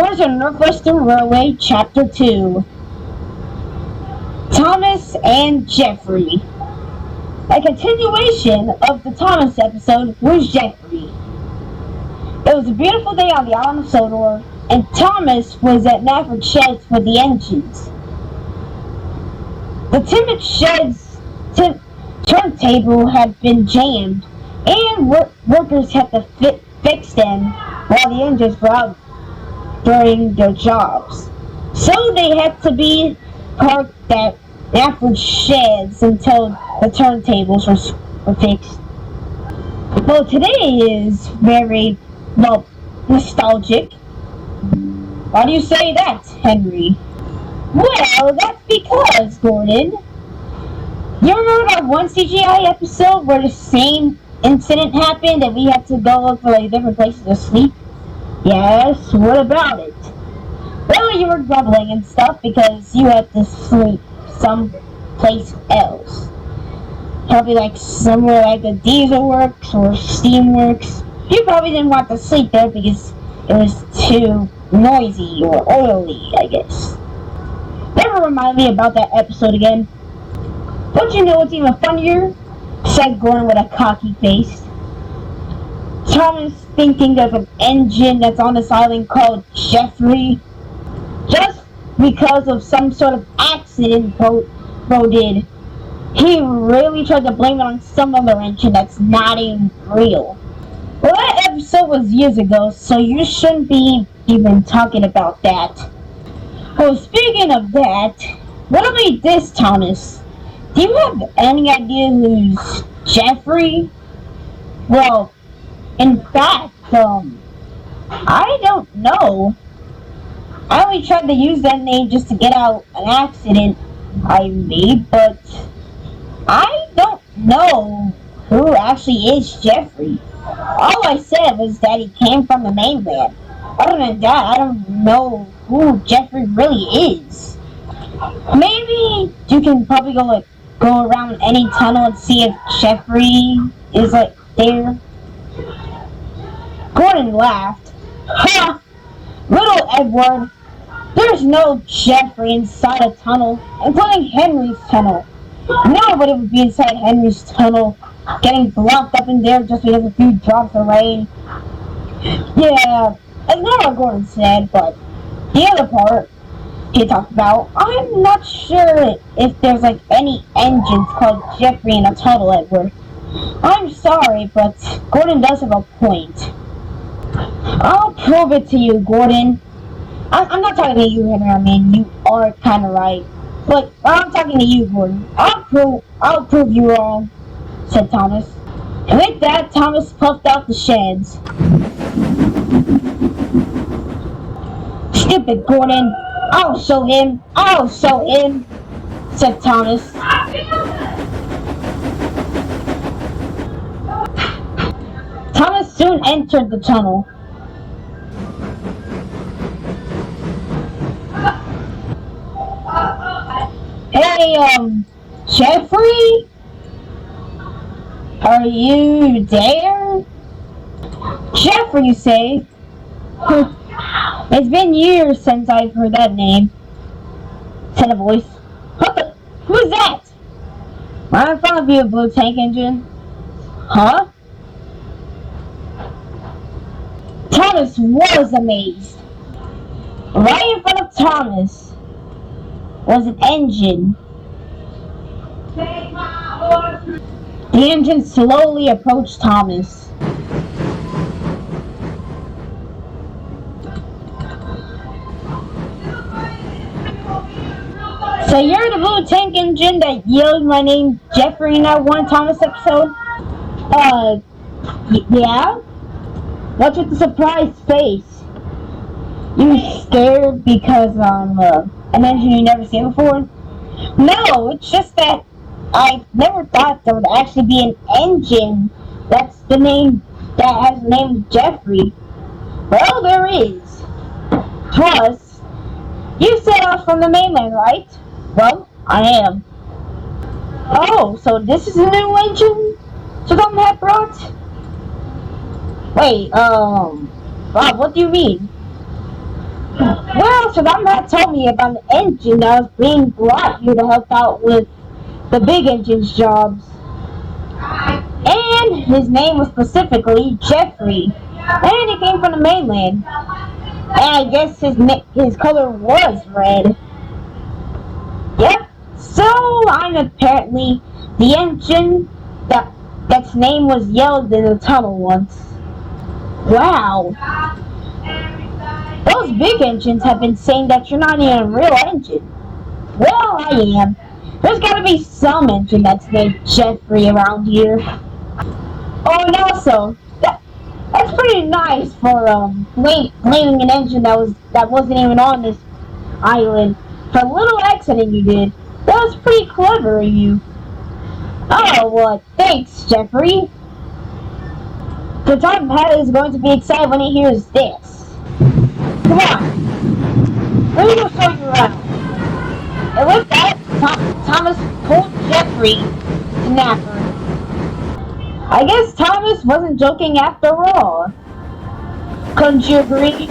Stories of Northwestern Railway, Chapter 2. Thomas and Geoffrey. A continuation of the Thomas episode was Geoffrey. It was a beautiful day on the island of Sodor, and Thomas was at Knapford Sheds for the engines. The Tidmouth Sheds turntable had been jammed, and workers had to fix them while the engines were out during their jobs. So they had to be parked at Knapford Sheds until the turntables were fixed. Well, today is very, nostalgic. Why do you say that, Henry? Well, that's because, Gordon, you remember that one CGI episode where the same incident happened and we had to go look for different places to sleep? Yes, what about it? Well, you were grumbling and stuff because you had to sleep someplace else. Probably somewhere like the diesel works or steam works. You probably didn't want to sleep there because it was too noisy or oily, I guess. Never remind me about that episode again. Don't you know what's even funnier? Said Gordon with a cocky face. Thomas thinking of an engine that's on this island called Geoffrey. Just because of some sort of accident Bo did. He really tried to blame it on some other engine that's not even real. Well, that episode was years ago, so you shouldn't be even talking about that. Well, speaking of that, what about this, Thomas? Do you have any idea who's Geoffrey? Well, in fact, I don't know. I only tried to use that name just to get out an accident I made, but I don't know who actually is Geoffrey. All I said was that he came from the mainland. Other than that, I don't know who Geoffrey really is. Maybe you can probably go around any tunnel and see if Geoffrey is there. Gordon laughed. Ha! Little Edward, there's no Geoffrey inside a tunnel, including Henry's tunnel. Nobody would be inside Henry's tunnel, getting blocked up in there just because a few drops of rain. Yeah, that's not what Gordon said, but the other part he talked about, I'm not sure if there's any engines called Geoffrey in a tunnel, Edward. I'm sorry, but Gordon does have a point. I'll prove it to you, Gordon. I'm not talking to you, Henry. I mean, you are kind of right. But I'm talking to you, Gordon. I'll prove you wrong, said Thomas. And with that, Thomas puffed out the sheds. Stupid Gordon. I'll show him, said Thomas. Thomas soon entered the tunnel. Hey, Geoffrey? Are you there? Geoffrey, you say? It's been years since I've heard that name, said a voice. Who's that? Right in front of you, a blue tank engine. Huh? Thomas was amazed. Right in front of Thomas was an engine. The engine slowly approached Thomas. So you're the blue tank engine that yelled my name Geoffrey in that one Thomas episode? Yeah? What's with the surprised face? You scared because I'm an engine you never seen before? No, it's just that I never thought there would actually be an engine that has the name Geoffrey. Well, there is. Plus, you set off from the mainland, right? Well, I am. Oh, so this is a new engine Tom had brought? Wait, Bob, what do you mean? Well, so Mom had told me about an engine that was being brought here to help out with the big engine's jobs. And his name was specifically Geoffrey. And he came from the mainland. And I guess his color was red. Yep. So I'm apparently the engine that's name was yelled in the tunnel once. Wow. Those big engines have been saying that you're not even a real engine. Well, I am. There's gotta be some engine that's named Geoffrey around here. Oh, and also, that's pretty nice for blaming an engine that wasn't even on this island for a little accident you did. That was pretty clever of you. Oh, well, thanks, Geoffrey. The Titan Pad is going to be excited when he hears this. Come on, let me go show you around. And with that, Thomas pulled Geoffrey to Knapford. I guess Thomas wasn't joking after all. Couldn't you agree?